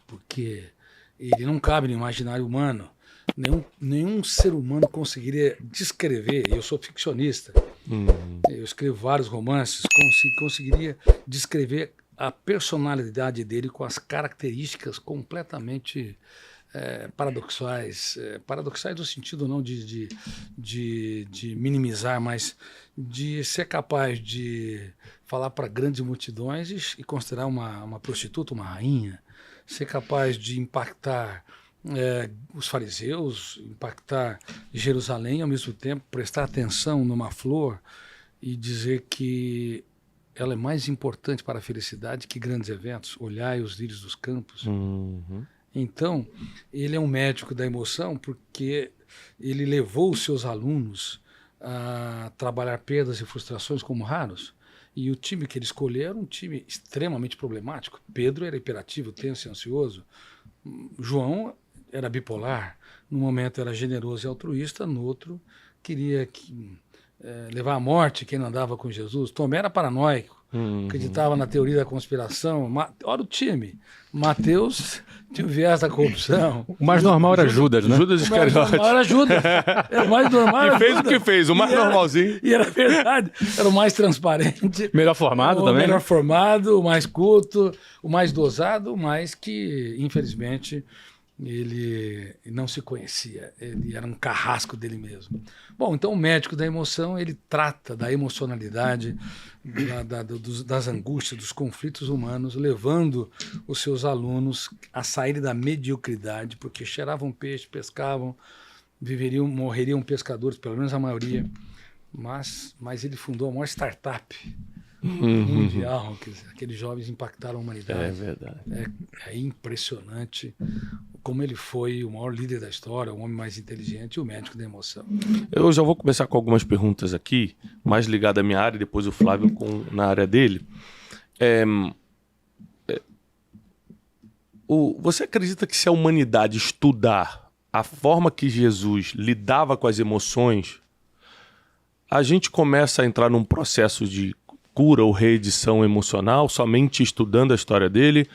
porque ele não cabe no imaginário humano. Nenhum ser humano conseguiria descrever, eu sou ficcionista, eu escrevo vários romances, conseguiria descrever a personalidade dele com as características completamente paradoxais, paradoxais no sentido não de minimizar, mas de ser capaz de falar para grandes multidões e considerar uma prostituta uma rainha, ser capaz de impactar os fariseus, impactar Jerusalém, ao mesmo tempo prestar atenção numa flor e dizer que ela é mais importante para a felicidade que grandes eventos. Olhai os lírios dos campos. Então, ele é um médico da emoção porque ele levou os seus alunos a trabalhar perdas e frustrações como raros. E o time que ele escolheu era um time extremamente problemático. Pedro era hiperativo, tenso e ansioso. João era bipolar. No momento era generoso e altruísta, no outro queria levar à morte quem não andava com Jesus. Tomé era paranoico, acreditava na teoria da conspiração. Olha o time. Mateus tinha o viés da corrupção. O mais normal era Judas, né? Judas Iscariote. O mais normal era Judas. Era o mais normal. E fez o que fez, o mais normalzinho. E era verdade. Era o mais transparente. Melhor formado também, melhor né? formado, o mais culto, o mais dosado, mas que, infelizmente, ele não se conhecia. Ele era um carrasco dele mesmo. Bom, então o médico da emoção, ele trata da emocionalidade, das angústias, dos conflitos humanos, levando os seus alunos a saírem da mediocridade, porque cheiravam peixe, pescavam, morreriam pescadores, pelo menos a maioria, mas ele fundou a maior startup mundial, aqueles jovens impactaram a humanidade. É verdade. É impressionante como ele foi o maior líder da história, o homem mais inteligente e o médico da emoção. Eu já vou começar com algumas perguntas aqui, mais ligadas à minha área, depois o Flávio na área dele. Você acredita que se a humanidade estudar a forma que Jesus lidava com as emoções, a gente começa a entrar num processo de cura ou reedição emocional, somente estudando a história dele?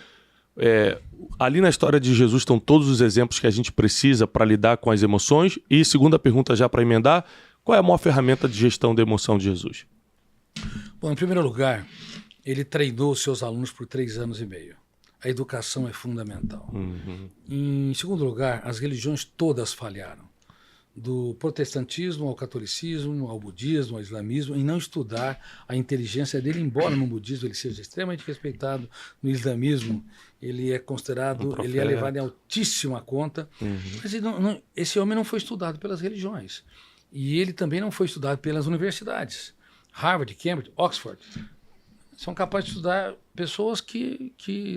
Ali na história de Jesus estão todos os exemplos que a gente precisa para lidar com as emoções. E segunda pergunta já para emendar, qual é a maior ferramenta de gestão da emoção de Jesus? Bom, em primeiro lugar, ele treinou os seus alunos por 3 anos e meio. A educação é fundamental. Em segundo lugar, as religiões todas falharam. Do protestantismo ao catolicismo, ao budismo, ao islamismo, em não estudar a inteligência dele, embora no budismo ele seja extremamente respeitado, no islamismo ele é considerado, ele é levado em altíssima conta, mas esse homem não foi estudado pelas religiões. E ele também não foi estudado pelas universidades. Harvard, Cambridge, Oxford são capazes de estudar pessoas que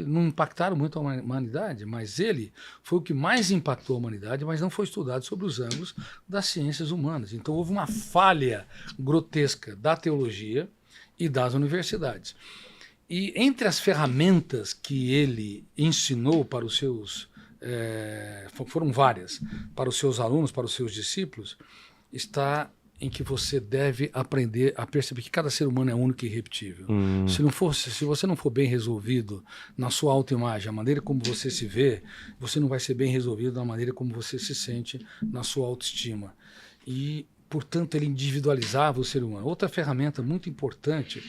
não impactaram muito a humanidade, mas ele foi o que mais impactou a humanidade, mas não foi estudado sobre os ângulos das ciências humanas. Então houve uma falha grotesca da teologia e das universidades. E entre as ferramentas que ele ensinou para os seus, foram várias, para os seus alunos, para os seus discípulos, está em que você deve aprender a perceber que cada ser humano é único e irrepetível. Se você não for bem resolvido na sua autoimagem, a maneira como você se vê, você não vai ser bem resolvido na maneira como você se sente na sua autoestima. E, portanto, ele individualizava o ser humano. Outra ferramenta muito importante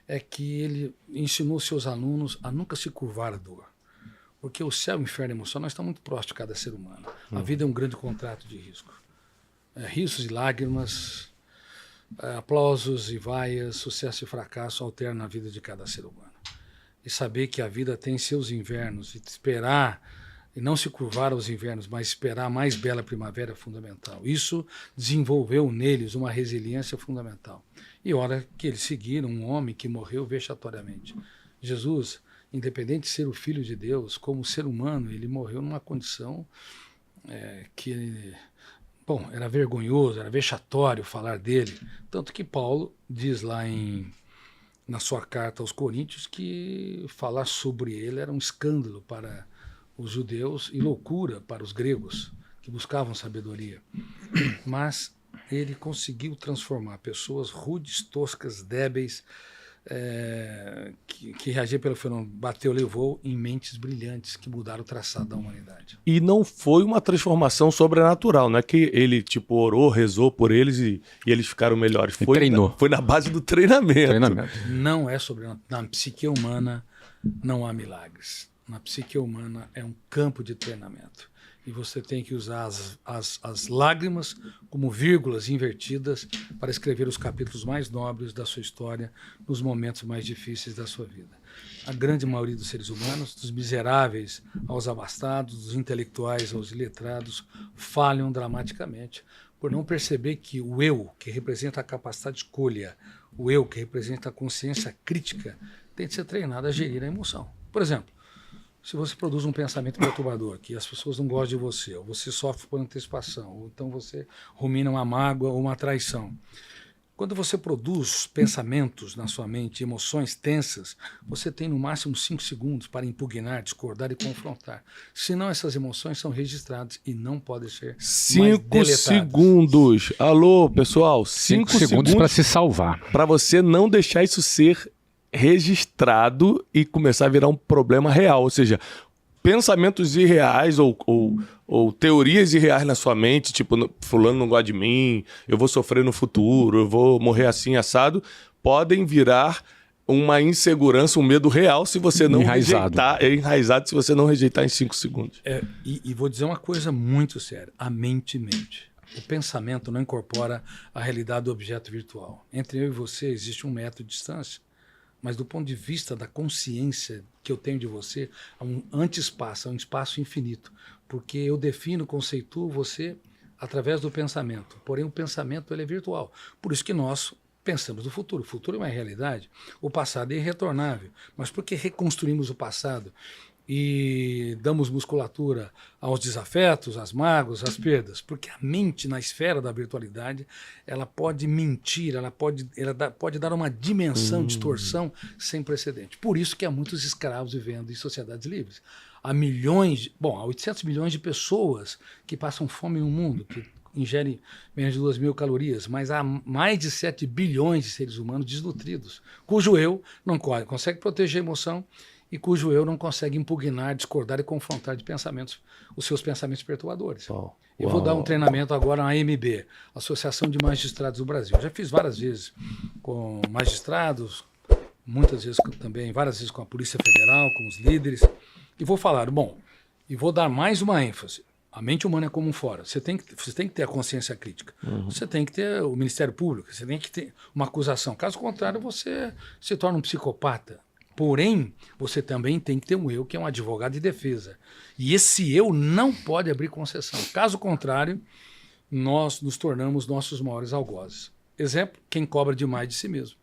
é que ele ensinou seus alunos a nunca se curvar à dor. Porque o céu e o inferno emocional estão muito próximos de cada ser humano. A vida é um grande contrato de risco. Risos e lágrimas, aplausos e vaias, sucesso e fracasso alternam a vida de cada ser humano. E saber que a vida tem seus invernos, e esperar, e não se curvar aos invernos, mas esperar a mais bela primavera é fundamental. Isso desenvolveu neles uma resiliência fundamental. E hora que eles seguiram um homem que morreu vexatoriamente. Jesus, independente de ser o Filho de Deus, como ser humano, ele morreu numa condição que... Bom, era vergonhoso, era vexatório falar dele. Tanto que Paulo diz lá na sua carta aos Coríntios que falar sobre ele era um escândalo para os judeus e loucura para os gregos, que buscavam sabedoria. Mas ele conseguiu transformar pessoas rudes, toscas, débeis, que reagir pelo fenômeno bateu, levou em mentes brilhantes que mudaram o traçado da humanidade. E não foi uma transformação sobrenatural, não é que ele tipo orou, rezou por eles e eles ficaram melhores. Treinou. Foi na base do treinamento. Não é sobrenatural. Na psique humana não há milagres. Na psique humana é um campo de treinamento. E você tem que usar as lágrimas como vírgulas invertidas para escrever os capítulos mais nobres da sua história nos momentos mais difíceis da sua vida. A grande maioria dos seres humanos, dos miseráveis aos abastados, dos intelectuais aos iletrados, falham dramaticamente por não perceber que o eu, que representa a capacidade de escolha, o eu, que representa a consciência crítica, tem de ser treinado a gerir a emoção. Por exemplo, se você produz um pensamento perturbador, que as pessoas não gostam de você, ou você sofre por antecipação, ou então você rumina uma mágoa ou uma traição. Quando você produz pensamentos na sua mente, emoções tensas, você tem no máximo 5 segundos para impugnar, discordar e confrontar. Senão essas emoções são registradas e não podem ser 5 segundos. Alô, pessoal, 5 segundos para se salvar. Para você não deixar isso ser registrado e começar a virar um problema real, ou seja, pensamentos irreais ou teorias irreais na sua mente, tipo, fulano não gosta de mim, eu vou sofrer no futuro, eu vou morrer assim, assado, podem virar uma insegurança, um medo real se você não rejeitar, enraizado se você não rejeitar em 5 segundos. E vou dizer uma coisa muito séria, a mente mente. O pensamento não incorpora a realidade do objeto virtual. Entre eu e você existe 1 metro de distância. Mas do ponto de vista da consciência que eu tenho de você, há um anti-espaço, há um espaço infinito. Porque eu defino, conceituo você através do pensamento. Porém, o pensamento ele é virtual. Por isso que nós pensamos no futuro. O futuro é uma realidade. O passado é irretornável. Mas por que reconstruímos o passado e damos musculatura aos desafetos, às mágoas, às perdas? Porque a mente, na esfera da virtualidade, ela pode mentir, ela pode dar uma dimensão, distorção sem precedente. Por isso que há muitos escravos vivendo em sociedades livres. Há 800 milhões de pessoas que passam fome no mundo, que ingerem menos de 2.000 calorias, mas há mais de 7 bilhões de seres humanos desnutridos, cujo eu não consegue proteger a emoção e cujo eu não consegue impugnar, discordar e confrontar de pensamentos, os seus pensamentos perturbadores. Eu vou dar um treinamento agora na AMB, Associação de Magistrados do Brasil. Eu já fiz várias vezes com magistrados, muitas vezes também, várias vezes com a Polícia Federal, com os líderes, e vou falar, e vou dar mais uma ênfase. A mente humana é como um fora. Você tem que ter a consciência crítica. Você tem que ter o Ministério Público, você tem que ter uma acusação. Caso contrário, você se torna um psicopata. Porém, você também tem que ter um eu que é um advogado de defesa. E esse eu não pode abrir concessão. Caso contrário, nós nos tornamos nossos maiores algozes. Exemplo, quem cobra demais de si mesmo.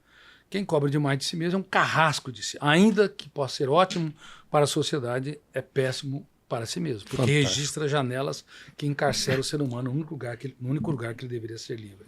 Quem cobra demais de si mesmo é um carrasco de si. Ainda que possa ser ótimo para a sociedade, é péssimo para si mesmo. Porque registra janelas que encarceram o ser humano no único lugar que ele deveria ser livre.